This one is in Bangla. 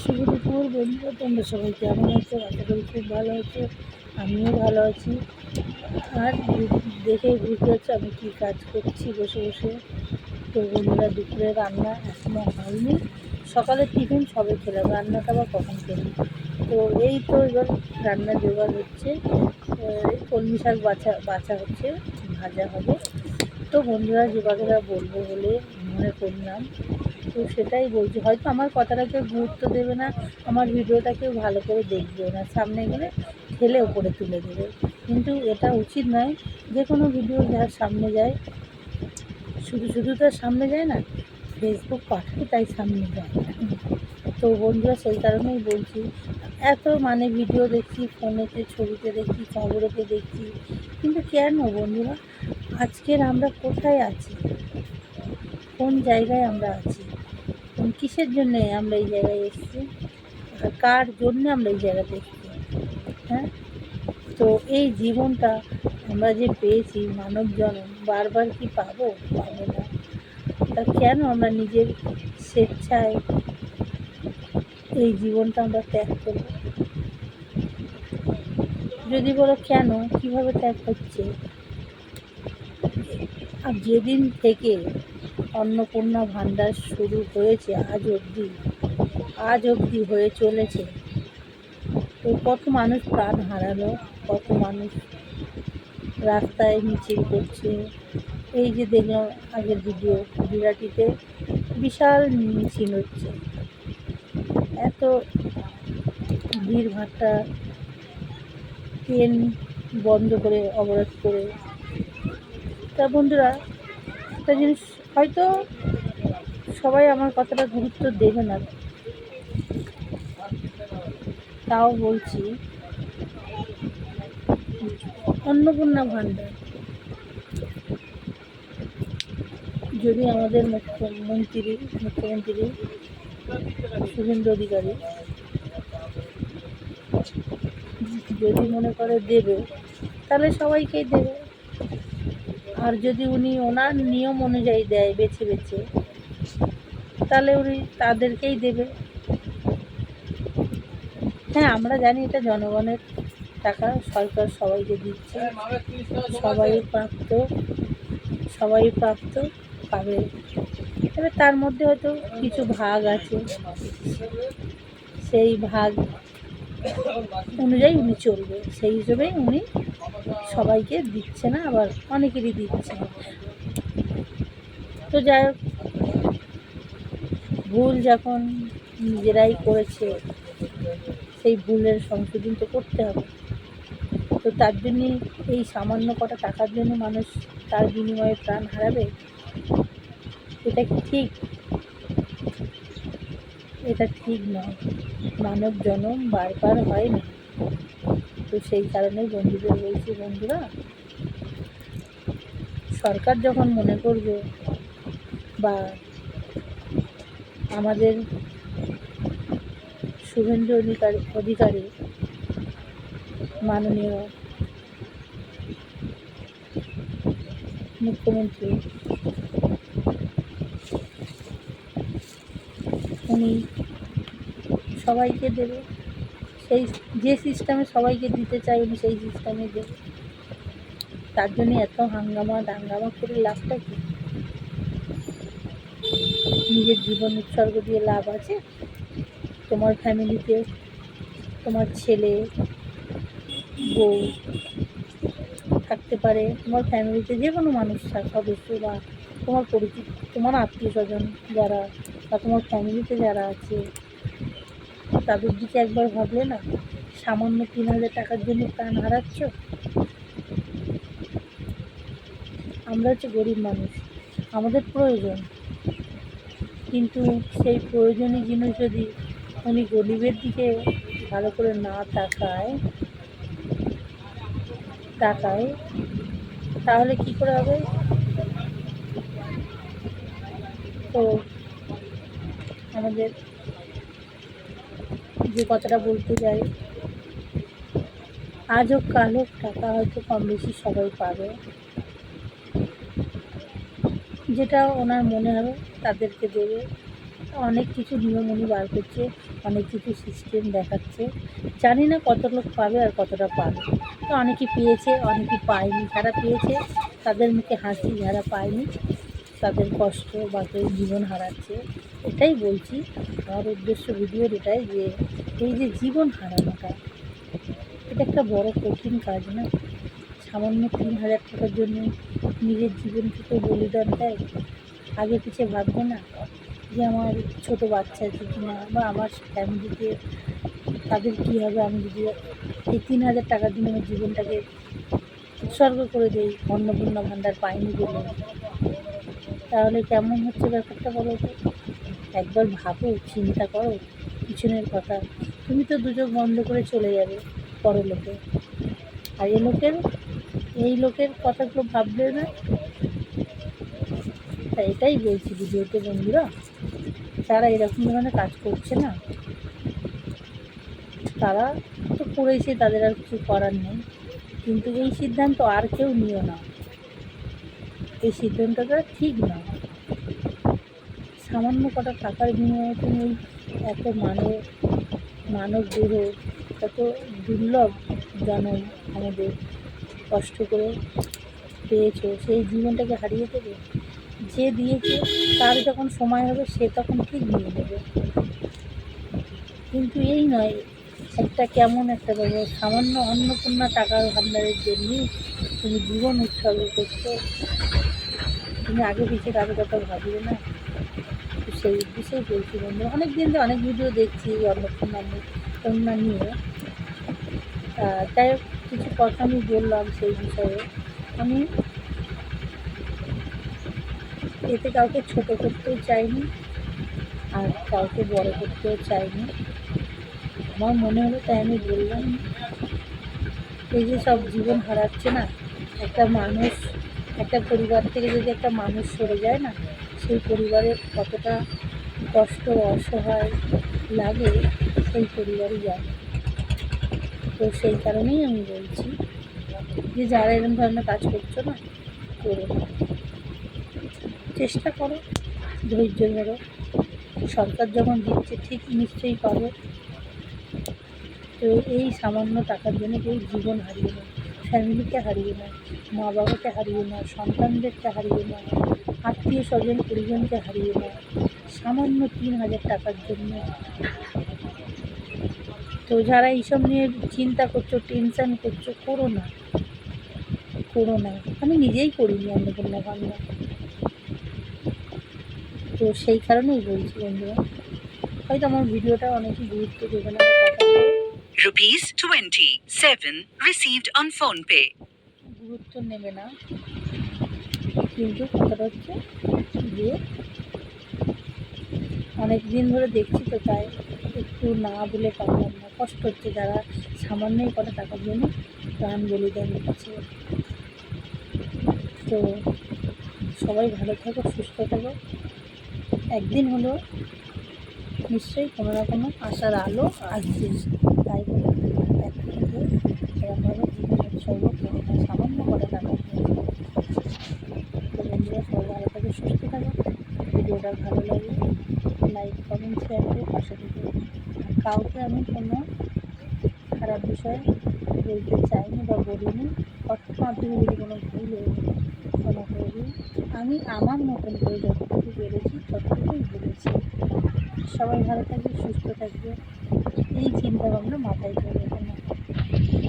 শুভ দুপুর বন্ধুরা, তোমরা সবাই কেমন আছো? আশা করি খুব ভালো আছো। আমিও ভালো আছি। আর দেখেই বুঝতে পারছি আমি কী কাজ করছি বসে বসে। তো বন্ধুরা, দুপুরে রান্না এখনও হয়নি। সকালের টিফিন সবে খেলাম, রান্নাটা আবার কখন খেলাম। তো এই তো এবার রান্না জোগাড় হচ্ছে। এই কলমি শাক বাছা বাছা হচ্ছে, ভাজা হবে। তো বন্ধুরা, যে কথাটা বলবো বলে মনে করলাম, তো সেটাই বলছি। হয়তো আমার কথাটা কেউ গুরুত্ব দেবে না, আমার ভিডিওটা কেউ ভালো করে দেখবেও না, সামনে গেলে ঠেলে ওপরে তুলে দেবে। কিন্তু এটা উচিত নয়। যে কোনো ভিডিও যার সামনে যায়, শুধু শুধু তো সামনে যায় না, ফেসবুক পাঠায় তাই সামনে যায়। তো বন্ধুরা, সেই কারণেই বলছি, এত ভিডিও দেখছি, ফোনেতে ছবিতে দেখছি, খবরেতে দেখছি, কিন্তু কেন বন্ধুরা, আজকের আমরা কোথায় আছি, কোন জায়গায় আমরা আছি, কিসের জন্যে আমরা এই জায়গায় এসেছি, আর কার জন্য আমরা এই জায়গাতে এসেছি? হ্যাঁ, তো এই জীবনটা আমরা যে পেয়েছি, মানব জন্ম, বারবার কি পাবো? পাবো না। তা কেন আমরা নিজের স্বেচ্ছায় এই জীবনটা আমরা ত্যাগ করব? যদি বলো কেন, কিভাবে ত্যাগ হচ্ছে? আর যেদিন থেকে অন্নপূর্ণা ভাণ্ডার শুরু হয়েছে আজ অবধি হয়ে চলেছে, তো কত মানুষ প্রাণ হারালো, কত মানুষ রাস্তায় মিছিল করছে। এই যে দেখলাম আগের ভিডিও, বিরাটিতে বিশাল মিছিল হচ্ছে, এত ভিড়ভাট্টা, ট্রেন বন্ধ করে, অবরোধ করে। তা বন্ধুরা, একটা জিনিস, হয়তো সবাই আমার কথাটা গুরুত্ব দেবে না, তাও বলছি, অন্নপূর্ণা ভাণ্ডার যদি আমাদের মুখ্যমন্ত্রী শুভেন্দু অধিকারী যদি মনে করে দেবে, তাহলে সবাইকেই দেবে। আর যদি উনি ওনার নিয়ম অনুযায়ী দেয় বেছে বেছে, তাহলে উনি তাদেরকেই দেবে। হ্যাঁ, আমরা জানি এটা জনগণের টাকা, সরকার সবাইকে দিচ্ছে, সবাই প্রাপ্ত পাবে। তবে তার মধ্যে হয়তো কিছু ভাগ আছে, সেই ভাগ অনুযায়ী উনি চলবে, সেই হিসেবেই উনি সবাইকে দিচ্ছে না, আবার অনেকেরই দিচ্ছে। তো যাই হোক, ভুল যখন নিজেরাই করেছে, সেই ভুলের সংশোধন তো করতে হবে। তো তার জন্যই এই সামান্য কটা টাকার জন্য মানুষ তার বিনিময়ে প্রাণ হারাবে? এটা কি ঠিক? এটা ঠিক নয়। মানব জনম বারবার হয় না। তো সেই কারণেই বন্ধুদের বলছি, বন্ধুরা, সরকার যখন মনে করবে, বা আমাদের শুভেন্দু অধিকারী মাননীয় মুখ্যমন্ত্রী, উনি সবাইকে দেবে, সেই যে সিস্টেমে সবাইকে দিতে চাই উনি সেই সিস্টেমে দেবে। তার জন্য এত দাঙ্গামা করে লাভটা কি? নিজের জীবন উৎসর্গ দিয়ে লাভ আছে? তোমার ফ্যামিলিতে তোমার ছেলে, বউ থাকতে পারে, তোমার ফ্যামিলিতে যে কোনো মানুষ সদস্য, বা তোমার পরিচিত, তোমার আত্মীয় স্বজন যারা, বা তোমার ফ্যামিলিতে যারা আছে, তাদের দিকে একবার ভাবলে না? সামান্য 3,000 টাকার জন্য প্রাণ হারাচ্ছ। আমরা হচ্ছে গরিব মানুষ, আমাদের প্রয়োজন, কিন্তু সেই প্রয়োজনীয় জিনিস যদি উনি গরিবের দিকে ভালো করে না তাকায়, তাহলে কি করে হবে? তো আমাদের যে কথাটা বলতে যাই, আজ হোক কাল হোক, টাকা হয়তো কম বেশি সবাই পাবে, যেটা ওনার মনে হবে তাদেরকে দেবে। অনেক কিছু নিয়মনি বার করছে, অনেক কিছু সিস্টেম দেখাচ্ছে। জানি না কত লোক পাবে আর কতটা পাবে। তো অনেকে পেয়েছে, অনেকে পায়নি। যারা পেয়েছে তাদের মুখে হাসি, যারা পায়নি তাদের কষ্ট বা কেউ জীবন হারাচ্ছে। এটাই বলছি, আমার উদ্দেশ্য ভিডিওর এটাই যে এই যে জীবন হারানোটা, এটা একটা বড় কঠিন কাজ না? সামান্য ৩,০০০ টাকার জন্য নিজের জীবনকে কেউ বলিদান দেয়? আগে পিছে ভাববে না যে আমার ছোট বাচ্চা আছে কিনা, বা আমার ফ্যামিলিতে তাদের কী হবে আমি যদি এই ৩,০০০ টাকার জন্য আমার জীবনটাকে উৎসর্গ করে দিই অন্নপূর্ণা ভাণ্ডার পাইনি বলে? তাহলে কেমন হচ্ছে ব্যাপারটা বলো তো? একবার ভাবো, চিন্তা করো পিছনের কথা। তুমি তো দুচোখ বন্ধ করে চলে যাবে পরলোকে, আর এই লোকের কথাগুলো ভাববে না? তা এটাই বলছি ভিডিওতে বন্ধুরা, যারা এরকম ধরনের কাজ করছে না, তারা তো করেছে, তাদের আর কিছু করার নেই। কিন্তু এই সিদ্ধান্ত আর কেউ নিও না, এই সিদ্ধান্তটা ঠিক না। সামান্য কটা টাকার বিনিময়ে তুমি এত মানব দেহ, কত দুর্লভ জনম আমাদের কষ্ট করে পেয়েছো, সেই জীবনটাকে হারিয়ে দেবে? যে দিয়েছে তার যখন সময় হবে সে তখন ঠিক নিয়ে নেবে। কিন্তু এই নয়, একটা কেমন একটা ব্যাপার, সামান্য অন্নপূর্ণা টাকার ভাণ্ডারের জন্যই তুমি জীবন উৎসর্গ করছো। তুমি আগে পিছিয়ে কারো কথা ভাববে না? তো সেই উদ্দেশ্যেই বলছি বন্ধু, অনেক দিন ধরে অনেক ভিডিও দেখছি অন্নপূর্ণা নিয়ে। তাই কিছু কথা আমি বললাম সেই বিষয়ে। আমি এতে কাউকে ছোট করতেও চাইনি, আর কাউকে বড় করতেও চাইনি। আমার মনে হলো তাই আমি বললাম। এই যে সব জীবন হারাচ্ছে না, একটা মানুষ, একটা পরিবার থেকে যদি একটা মানুষ সরে যায় না, সেই পরিবারের কতটা কষ্ট অসহায় লাগে সেই পরিবারই জানে। তো সেই কারণেই আমি বলছি যে যারা এরকম ধরনের কাজ করছো না, করো না। চেষ্টা করো, ধৈর্য ধরো, সরকার যখন দিচ্ছে ঠিক নিশ্চয়ই পাবে। তো এই সামান্য টাকার জন্য কেউ জীবন হারিয়ে না, ফ্যামিলিকে হারিয়ে না, মা বাবাকে হারিয়ে না, সন্তানদেরকে হারিয়ে না, আত্মীয় স্বজন পরিজনকে হারিয়ে না, সামান্য ৩,০০০ টাকার জন্য। তো যারা এইসব নিয়ে চিন্তা করছো, টেনশান করছো, করো না, করো না। আমি নিজেই করিনি অন্নপূর্ণা ভাণ্ডার। তো সেই কারণেই বলছি বন্ধুরা, হয়তো আমার ভিডিওটা অনেকই গুরুত্ব দেবে না, ₹27 received on PhonePe. গুরুত্ব নেবে না, কিন্তু কথাটা হচ্ছে যে অনেক দিন ধরে দেখছি, তো তাই একটু না বলে পারলাম না। কষ্ট হচ্ছে যারা সামান্যই কটা টাকার জন্য প্রাণ বলিদান দিচ্ছে। তো সবাই ভালো থাকো, সুস্থ থাকো। একদিন হলেও নিশ্চয়ই কোনো না কোনো আশার আলো আসছে। তাই বলে একটা থেকে এরকমভাবে জীবন উৎসর্গ করো না সামান্য কটা টাকার জন্য। তো বন্ধুরা সবাই ভালো থাকে, সুস্থ থাকো। ভিডিওটা ভালো লাগে লাইক কমেন্ট শেয়ার করে পাশে থেকে। আর কাউকে আমি কোনো খারাপ বিষয় বলতে চাইনি বা বলিনি। কথার মাধ্যমে যদি কোনো ভুল হয়ে ক্ষমা করে দিই। আমি আমার মতন করে যতটুকু পেরেছি ততটুকুই বলেছি। সবাই ভালো থাকবে, সুস্থ থাকবে, এই চিন্তাভাবনা মাথায় করে।